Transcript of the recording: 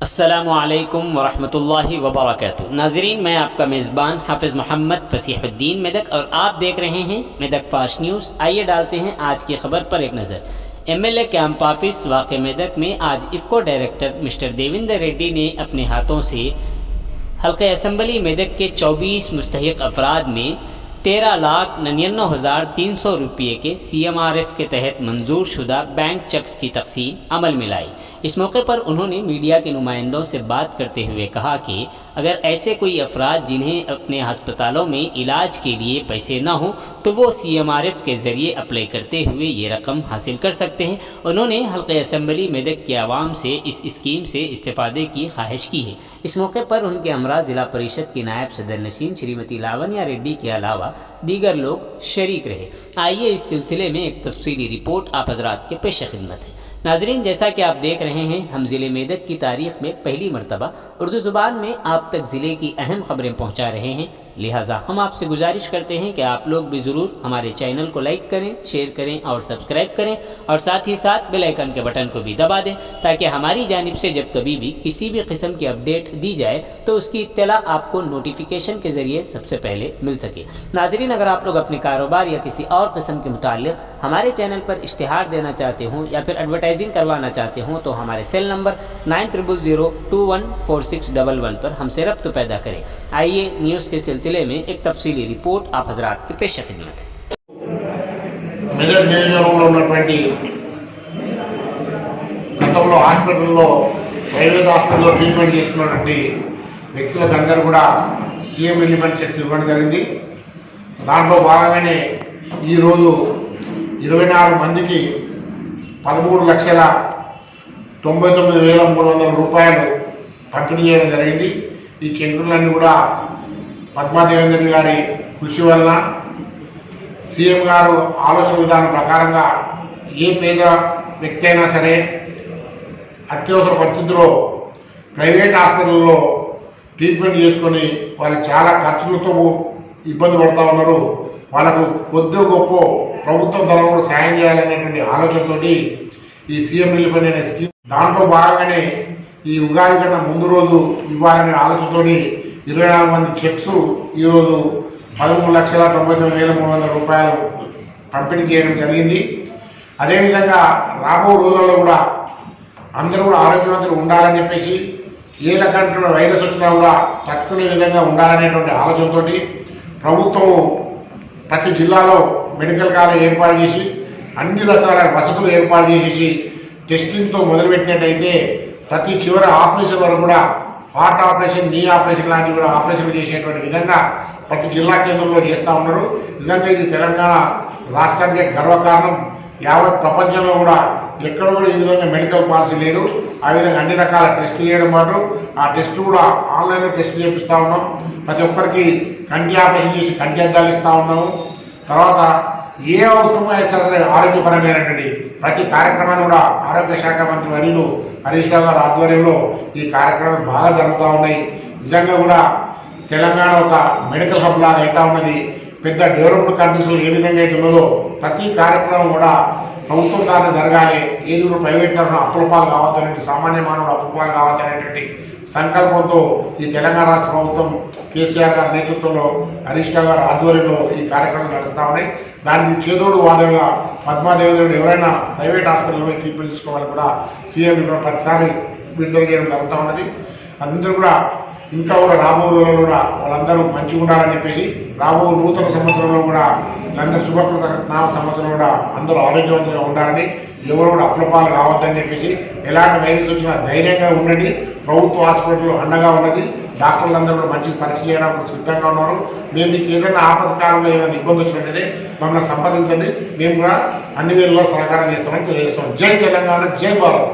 अस्सलामुअलैकुम वरहमतुल्लाहि वबरकातुहू। नाजरीन, मैं आपका मेज़बान हाफिज़ मोहम्मद फसीहुद्दीन मेदक और आप देख रहे हैं मेदक फास्ट न्यूज़। आइए डालते हैं आज की खबर पर एक नज़र। MLA कैंप ऑफिस वाक़े मेदक में आज इफ़को डायरेक्टर मिस्टर देवेंद्र रेड्डी ने अपने हाथों से हल्के असम्बली मेदक के 24 मुस्तहिक अफराद में 13,99,300 रुपये के CMRF के तहत मंजूर शुदा बैंक चेक्स की तकसीम अमल में लाई। इस मौके पर उन्होंने मीडिया के नुमाइंदों से बात करते हुए कहा कि अगर ऐसे कोई अफराद जिन्हें अपने हस्पतालों में इलाज के लिए पैसे न हों तो वो CMRF के ज़रिए अप्लाई करते हुए ये रकम हासिल कर सकते हैं। उन्होंने हल्के असम्बली मेदक के आवाम से इस स्कीम से इस्तेफादे की ख्वाहिश की है। इस मौके पर उनके हमरा ज़िला परिषद की नायब सदर नशीन श्रीमती लावण्या रेड्डी के अलावा दीगर लोग शरीक रहे। आइए इस सिलसिले में एक तफसीली रिपोर्ट आप हजरात के पेश खिदमत है। नाजरीन, जैसा कि आप देख रहे हैं, हम ज़िले मेदक की तारीख़ में पहली मरतबा उर्दू ज़ुबान में आप तक ज़िले की अहम खबरें पहुँचा रहे हैं। लिहाजा हम आपसे गुजारिश करते हैं कि आप लोग भी ज़रूर हमारे चैनल को लाइक करें, शेयर करें और सब्सक्राइब करें और साथ ही साथ बेल आइकन के बटन को भी दबा दें ताकि हमारी जानिब से जब कभी भी किसी भी किस्म की अपडेट दी जाए तो उसकी इत्तला आपको नोटिफिकेशन के ज़रिए सबसे पहले मिल सके। नाजरीन, अगर आप लोग अपने कारोबार या किसी और किस्म के मुताल्लिक़ हमारे चैनल पर इश्तिहार देना चाहते हों या फिर एडवर्टाइजिंग करवाना चाहते हों तो हमारे सेल नंबर 9000214611 पर हमसे रब्त पैदा करें। आइए न्यूज़ के सिलसिले में एक तफसीली रिपोर्ट आप हजरात की पेश खिदमत है। మెదక్ నియోజకవర్గంలో ఉన్నటువంటి గతంలో హాస్పిటల్లో ప్రైవేట్ హాస్పిటల్లో ట్రీట్మెంట్ చేసుకున్నటువంటి వ్యక్తులకు అందరూ కూడా సీఎం రిలీఫ్ చెక్స్ ఇవ్వడం జరిగింది. దాంట్లో భాగంగానే ఈరోజు 24 మందికి 13,99,300 రూపాయలు పంపిణీ చేయడం జరిగింది. ఈ చెక్కులన్నీ కూడా పద్మాదేవేంద్ర గారి కృషి వలన సీఎం గారు ఆలోచన విధానం ప్రకారంగా ఏ పేద వ్యక్తి అయినా సరే అత్యవసర పరిస్థితుల్లో ప్రైవేట్ హాస్పిటల్లో ట్రీట్మెంట్ చేసుకొని వాళ్ళు చాలా ఖర్చులతో ఇబ్బంది పడుతూ ఉన్నారు. వాళ్ళకు కొద్ది గొప్ప ప్రభుత్వం తరఫున కూడా సాయం చేయాలనేటువంటి ఆలోచనతోటి ఈ సీఎం రిలీఫ్ అనే స్కీమ్ దాంట్లో భాగంగానే ఈ ఉగాది కన్నా ముందు రోజు ఇవ్వాలనే ఆలోచనతోటి 24 మంది చెక్స్ ఈరోజు 13,99,300 రూపాయలు పంపిణీ చేయడం జరిగింది. అదేవిధంగా రాబో రోజులలో కూడా అందరూ కూడా ఆరోగ్యవంతులు ఉండాలని చెప్పేసి ఏ రకమైన వైరస్ వచ్చినా కూడా తట్టుకునే విధంగా ఉండాలనేటువంటి ఆలోచనతోటి ప్రభుత్వం ప్రతి జిల్లాలో మెడికల్ కాలేజ్ ఏర్పాటు చేసి అన్ని రకాల వసతులు ఏర్పాటు చేసి టెస్టింగ్తో మొదలుపెట్టినట్టయితే ప్రతి చివరి ఆపరేషన్ వరకు కూడా హార్ట్ ఆపరేషన్, నీ ఆపరేషన్ లాంటివి కూడా ఆపరేషన్ చేసేటువంటి విధంగా ప్రతి జిల్లా కేంద్రంలో చేస్తూ ఉన్నారు. నిజంగా ఇది తెలంగాణ రాష్ట్రానికి గర్వకారణం. యావత్ ప్రపంచంలో కూడా ఎక్కడ కూడా ఈ విధంగా మెడికల్ పాలసీ లేదు. ఆ విధంగా అన్ని రకాల టెస్టులు చేయడం పాటు ఆ టెస్ట్ కూడా ఆన్లైన్లో టెస్ట్ చేపిస్తూ ఉన్నాం. ప్రతి ఒక్కరికి కంటి ఆపరేషన్ చేసి కంటి అద్దాలు ఇస్తూ ఉన్నాము. తర్వాత ఏ అవసరమైనా సరే ఆరోగ్యపరమైనటువంటి ప్రతి కార్యక్రమాన్ని కూడా ఆరోగ్య శాఖ మంత్రి వర్యులు హరీష్ రావు గారి ఆధ్వర్యంలో ఈ కార్యక్రమాలు బాగా జరుగుతూ ఉన్నాయి. నిజంగా కూడా తెలంగాణ ఒక మెడికల్ హబ్ లాగా అవుతా ఉన్నది. పెద్ద డెవలప్డ్ కంట్రీస్లో ఏ విధంగా అయితే ఉన్నదో ప్రతి కార్యక్రమం కూడా ప్రభుత్వం ద్వారా జరగాలి. ఏది కూడా ప్రైవేట్ తరఫున అప్పుల పాలు కావద్దనేటువంటి, సామాన్య మానవుడు అప్పుల పాలు కావద్దనేటువంటి సంకల్పంతో ఈ తెలంగాణ రాష్ట్ర ప్రభుత్వం కేసీఆర్ గారి నేతృత్వంలో హరీష్ రావు గారి ఆధ్వర్యంలో ఈ కార్యక్రమాలు నడుస్తూ ఉన్నాయి. దానికి చేదోడు వాదనగా పద్మాదేవేంద్రుడు ఎవరైనా ప్రైవేట్ హాస్పిటల్లో ట్రీట్మెంట్ తీసుకోవాలని కూడా సీఎం ప్రతిసారి విడుదల చేయడం జరుగుతూ ఉన్నది. అందరూ కూడా ఇంకా కూడా రాబో రోజుల్లో కూడా వాళ్ళందరూ మంచిగా ఉండాలని చెప్పేసి రాబో నూతన సంవత్సరంలో కూడా వీళ్ళందరూ శుభకృత నామ సంవత్సరం కూడా అందరూ ఆరోగ్యవంతంగా ఉండాలని, ఎవరు కూడా అప్లపాలు కావద్దని చెప్పేసి ఎలాంటి వైరస్ వచ్చినా ధైర్యంగా ఉండండి. ప్రభుత్వ హాస్పిటల్లో అండగా ఉన్నది. డాక్టర్లు అందరూ కూడా మంచిగా పరీక్ష చేయడానికి సిద్ధంగా ఉన్నారు. మేము మీకు ఏదైనా ఆపత్కాలంలో ఏదైనా ఇబ్బంది వచ్చినట్టయితే మమ్మల్ని సంప్రదించండి. మేము కూడా అన్ని వేళల్లో సహకారం చేస్తామని తెలియజేస్తాం. జై తెలంగాణ, జై భారత్.